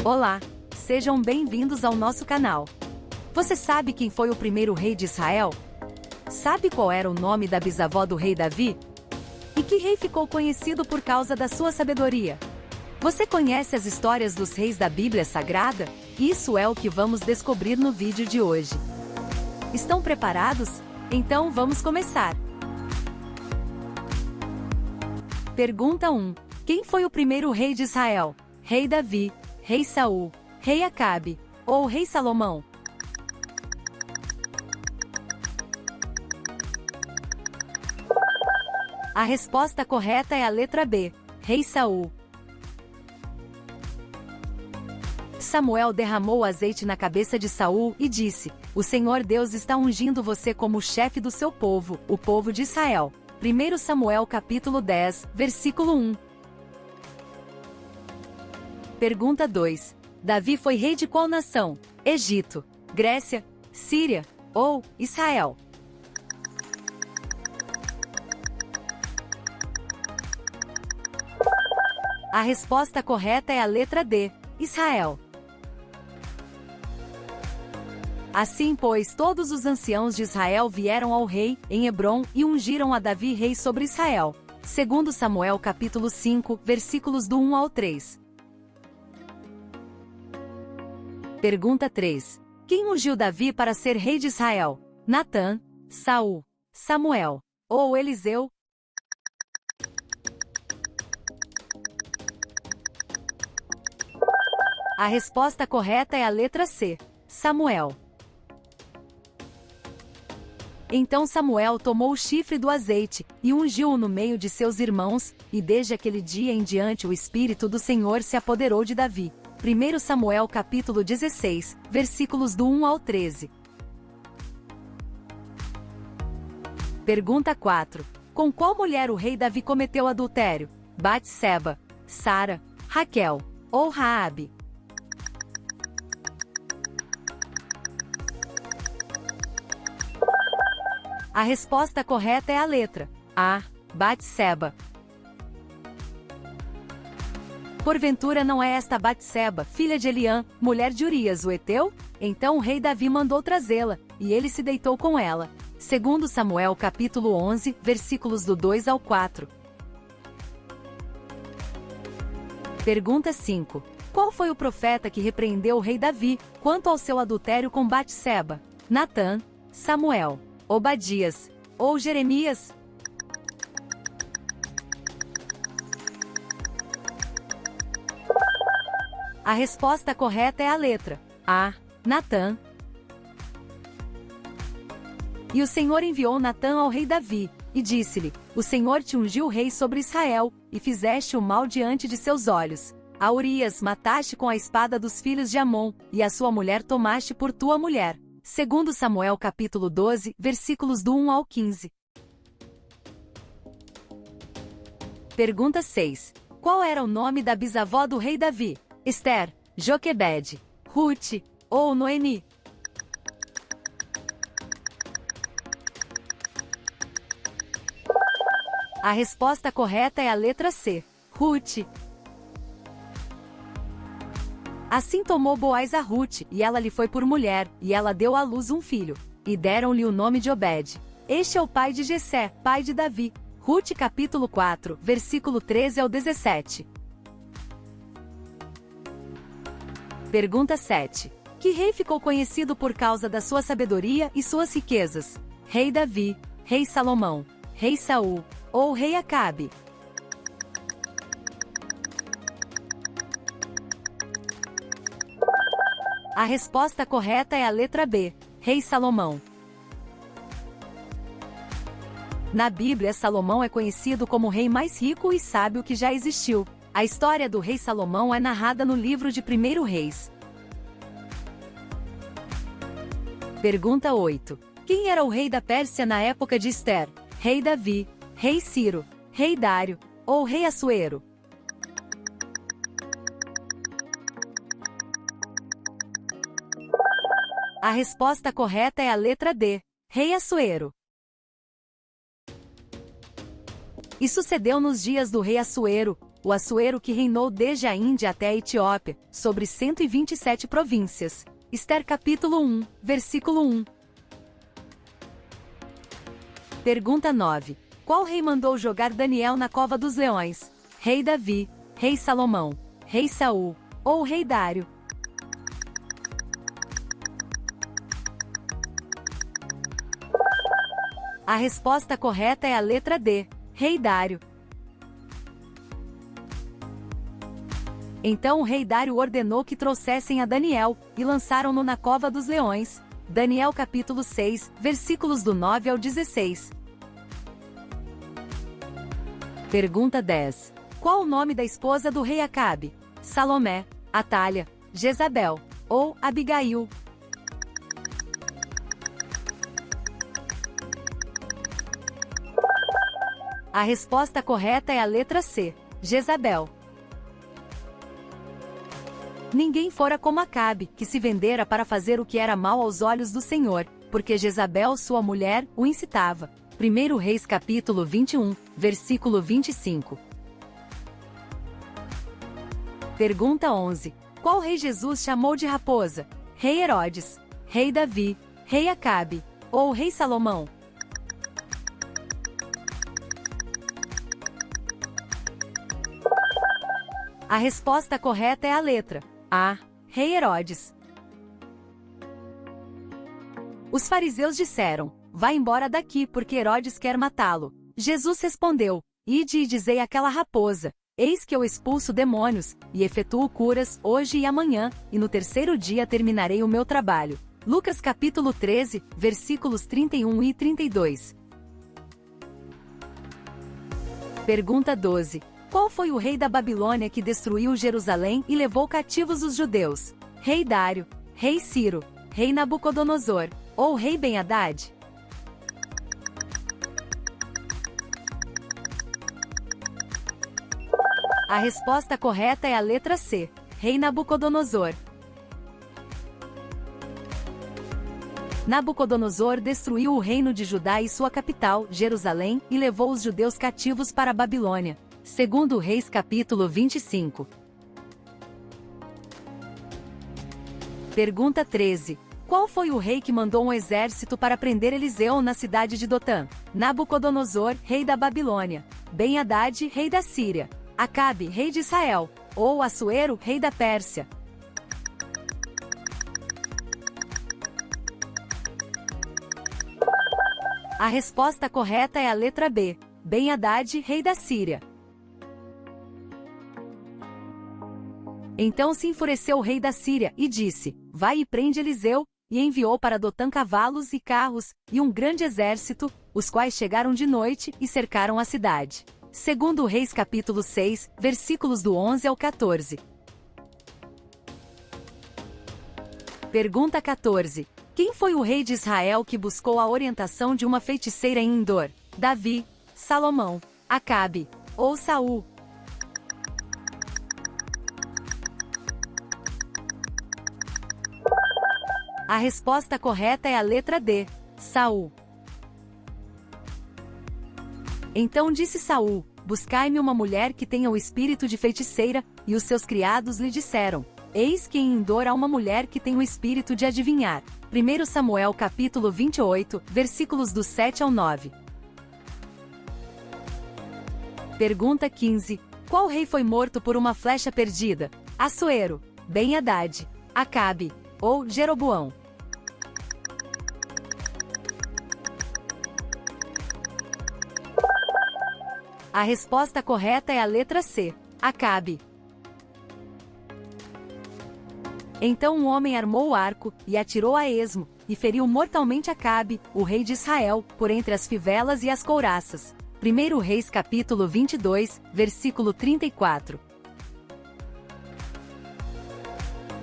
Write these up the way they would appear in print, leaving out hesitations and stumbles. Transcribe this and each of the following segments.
Olá, sejam bem-vindos ao nosso canal. Você sabe quem foi o primeiro rei de Israel? Sabe qual era o nome da bisavó do rei Davi? E que rei ficou conhecido por causa da sua sabedoria? Você conhece as histórias dos reis da Bíblia Sagrada? Isso é o que vamos descobrir no vídeo de hoje. Estão preparados? Então vamos começar! Pergunta 1. Quem foi o primeiro rei de Israel? Rei Davi, Rei Saul, Rei Acabe ou Rei Salomão? A resposta correta é a letra B, Rei Saul. Samuel derramou azeite na cabeça de Saul e disse: "O Senhor Deus está ungindo você como chefe do seu povo, o povo de Israel." 1 Samuel capítulo 10, versículo 1. Pergunta 2. Davi foi rei de qual nação? Egito, Grécia, Síria ou Israel? A resposta correta é a letra D, Israel. Assim, pois, todos os anciãos de Israel vieram ao rei, em Hebrom, e ungiram a Davi rei sobre Israel. 2 Samuel capítulo 5, versículos do 1 ao 3. Pergunta 3. Quem ungiu Davi para ser rei de Israel? Natã, Saul, Samuel ou Eliseu? A resposta correta é a letra C, Samuel. Então Samuel tomou o chifre do azeite, e ungiu-o no meio de seus irmãos, e desde aquele dia em diante o Espírito do Senhor se apoderou de Davi. 1 Samuel capítulo 16, versículos do 1 ao 13. Pergunta 4. Com qual mulher o rei Davi cometeu adultério? Batseba, Sara, Raquel ou Raabe? A resposta correta é a letra A, Batseba. Porventura não é esta Batseba, filha de Eliã, mulher de Urias o Heteu? Então o rei Davi mandou trazê-la, e ele se deitou com ela. 2 Samuel capítulo 11, versículos do 2 ao 4. Pergunta 5. Qual foi o profeta que repreendeu o rei Davi, quanto ao seu adultério com Batseba? Natã, Samuel, Obadias ou Jeremias? A resposta correta é a letra A, Natã. E o Senhor enviou Natã ao rei Davi, e disse-lhe: "O Senhor te ungiu rei sobre Israel, e fizeste o mal diante de seus olhos. A Urias mataste com a espada dos filhos de Amon, e a sua mulher tomaste por tua mulher." 2 Samuel capítulo 12, versículos do 1 ao 15. Pergunta 6. Qual era o nome da bisavó do rei Davi? Ester, Joquebede, Ruth ou Noemi? A resposta correta é a letra C, Ruth. Assim tomou Boaz a Ruth, e ela lhe foi por mulher, e ela deu à luz um filho. E deram-lhe o nome de Obed. Este é o pai de Jessé, pai de Davi. Ruth capítulo 4, versículo 13 ao 17. Pergunta 7. Que rei ficou conhecido por causa da sua sabedoria e suas riquezas? Rei Davi, Rei Salomão, Rei Saul ou Rei Acabe? A resposta correta é a letra B, Rei Salomão. Na Bíblia, Salomão é conhecido como o rei mais rico e sábio que já existiu. A história do rei Salomão é narrada no livro de 1 Reis. Pergunta 8. Quem era o rei da Pérsia na época de Ester? Rei Davi, Rei Ciro, Rei Dário ou Rei Assuero? A resposta correta é a letra D, Rei Assuero. E sucedeu nos dias do rei Assuero, o Assuero que reinou desde a Índia até a Etiópia, sobre 127 províncias. Ester capítulo 1, versículo 1. Pergunta 9. Qual rei mandou jogar Daniel na cova dos leões? Rei Davi, Rei Salomão, Rei Saul ou Rei Dário? A resposta correta é a letra D, Rei Dário. Então o rei Dário ordenou que trouxessem a Daniel, e lançaram-no na cova dos leões. Daniel capítulo 6, versículos do 9 ao 16. Pergunta 10. Qual o nome da esposa do rei Acabe? Salomé, Atália, Jezabel ou Abigail? A resposta correta é a letra C, Jezabel. Ninguém fora como Acabe, que se vendera para fazer o que era mal aos olhos do Senhor, porque Jezabel, sua mulher, o incitava. 1 Reis capítulo 21, versículo 25. Pergunta 11. Qual rei Jesus chamou de raposa? Rei Herodes, Rei Davi, Rei Acabe ou Rei Salomão? A resposta correta é a letra A, Rei Herodes. Os fariseus disseram: vá embora daqui, porque Herodes quer matá-lo. Jesus respondeu: ide e dizei àquela raposa: eis que eu expulso demônios, e efetuo curas, hoje e amanhã, e no terceiro dia terminarei o meu trabalho. Lucas capítulo 13, versículos 31 e 32. Pergunta 12. Qual foi o rei da Babilônia que destruiu Jerusalém e levou cativos os judeus? Rei Dário, Rei Ciro, Rei Nabucodonosor ou Rei Ben-Hadad? A resposta correta é a letra C, Rei Nabucodonosor. Nabucodonosor destruiu o reino de Judá e sua capital, Jerusalém, e levou os judeus cativos para a Babilônia. 2 Reis capítulo 25. Pergunta 13. Qual foi o rei que mandou um exército para prender Eliseu na cidade de Dotã? Nabucodonosor, rei da Babilônia. Ben-Hadad, rei da Síria. Acabe, rei de Israel. Ou Assuero, rei da Pérsia? A resposta correta é a letra B, Ben-Hadad, rei da Síria. Então se enfureceu o rei da Síria, e disse: vai e prende Eliseu, e enviou para Dotã cavalos e carros, e um grande exército, os quais chegaram de noite, e cercaram a cidade. 2 Reis capítulo 6, versículos do 11 ao 14. Pergunta 14. Quem foi o rei de Israel que buscou a orientação de uma feiticeira em Endor? Davi, Salomão, Acabe ou Saul? A resposta correta é a letra D, Saul. Então disse Saul: buscai-me uma mulher que tenha o espírito de feiticeira, e os seus criados lhe disseram: eis que em Endor há uma mulher que tem o espírito de adivinhar. 1 Samuel capítulo 28, versículos do 7 ao 9. Pergunta 15. Qual rei foi morto por uma flecha perdida? Assuero, Ben-Hadad, Acabe ou Jeroboão? A resposta correta é a letra C, Acabe. Então um homem armou o arco, e atirou a esmo, e feriu mortalmente Acabe, o rei de Israel, por entre as fivelas e as couraças. 1 Reis capítulo 22, versículo 34.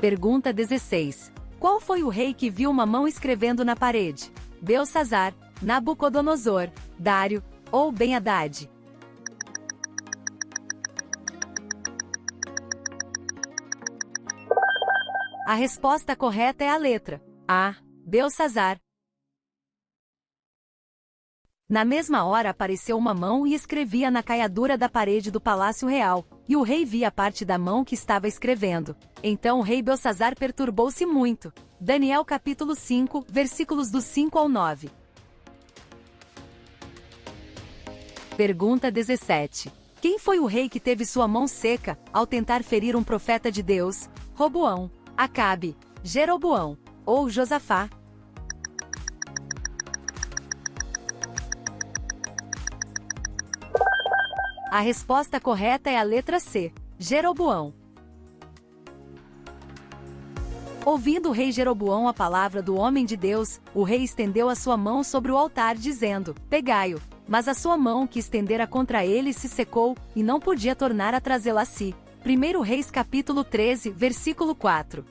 Pergunta 16. Qual foi o rei que viu uma mão escrevendo na parede? Belsassar, Nabucodonosor, Dário ou Ben-Hadad? A resposta correta é a letra A, Belsassar. Na mesma hora apareceu uma mão e escrevia na caiadura da parede do Palácio Real, e o rei via parte da mão que estava escrevendo. Então o rei Belsazar perturbou-se muito. Daniel capítulo 5, versículos do 5 ao 9. Pergunta 17. Quem foi o rei que teve sua mão seca, ao tentar ferir um profeta de Deus? Roboão, Acabe, Jeroboão ou Josafá? A resposta correta é a letra C, Jeroboão. Ouvindo o rei Jeroboão a palavra do homem de Deus, o rei estendeu a sua mão sobre o altar dizendo, pegai-o. Mas a sua mão que estendera contra ele se secou, e não podia tornar a trazê-la a si. 1 Reis capítulo 13, versículo 4.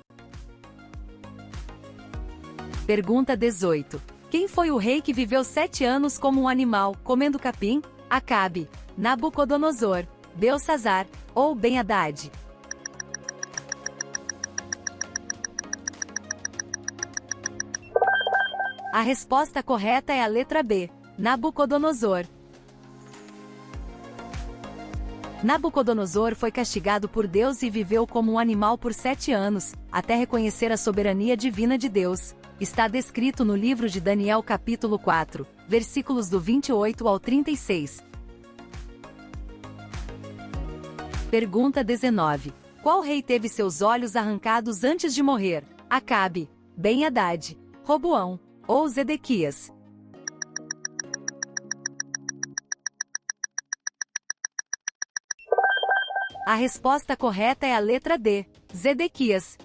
Pergunta 18. Quem foi o rei que viveu 7 anos como um animal, comendo capim? Acabe, Nabucodonosor, Belsazar ou Ben-Hadad? A resposta correta é a letra B, Nabucodonosor. Nabucodonosor foi castigado por Deus e viveu como um animal por 7 anos, até reconhecer a soberania divina de Deus. Está descrito no livro de Daniel capítulo 4, versículos do 28 ao 36. Pergunta 19. Qual rei teve seus olhos arrancados antes de morrer? Acabe, Ben-Hadad, Roboão ou Zedequias? A resposta correta é a letra D, Zedequias.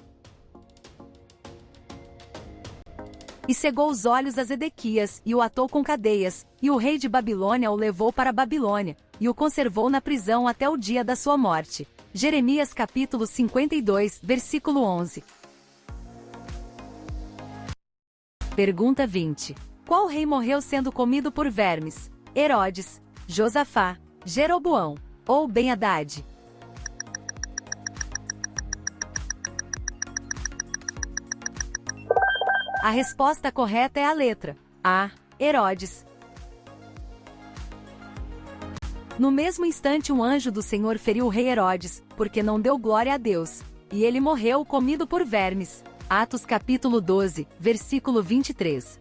E cegou os olhos a Zedequias, e o atou com cadeias, e o rei de Babilônia o levou para a Babilônia, e o conservou na prisão até o dia da sua morte. Jeremias capítulo 52, versículo 11. Pergunta 20. Qual rei morreu sendo comido por vermes? Herodes, Josafá, Jeroboão ou Ben-Hadad? A resposta correta é a letra A, Herodes. No mesmo instante um anjo do Senhor feriu o rei Herodes, porque não deu glória a Deus, e ele morreu comido por vermes. Atos capítulo 12, versículo 23.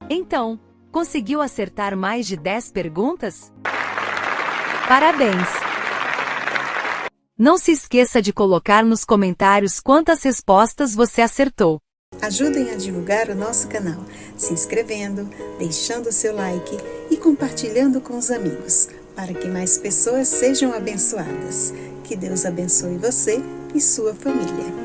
Então, conseguiu acertar mais de 10 perguntas? Parabéns! Não se esqueça de colocar nos comentários quantas respostas você acertou. Ajudem a divulgar o nosso canal, se inscrevendo, deixando o seu like e compartilhando com os amigos, para que mais pessoas sejam abençoadas. Que Deus abençoe você e sua família.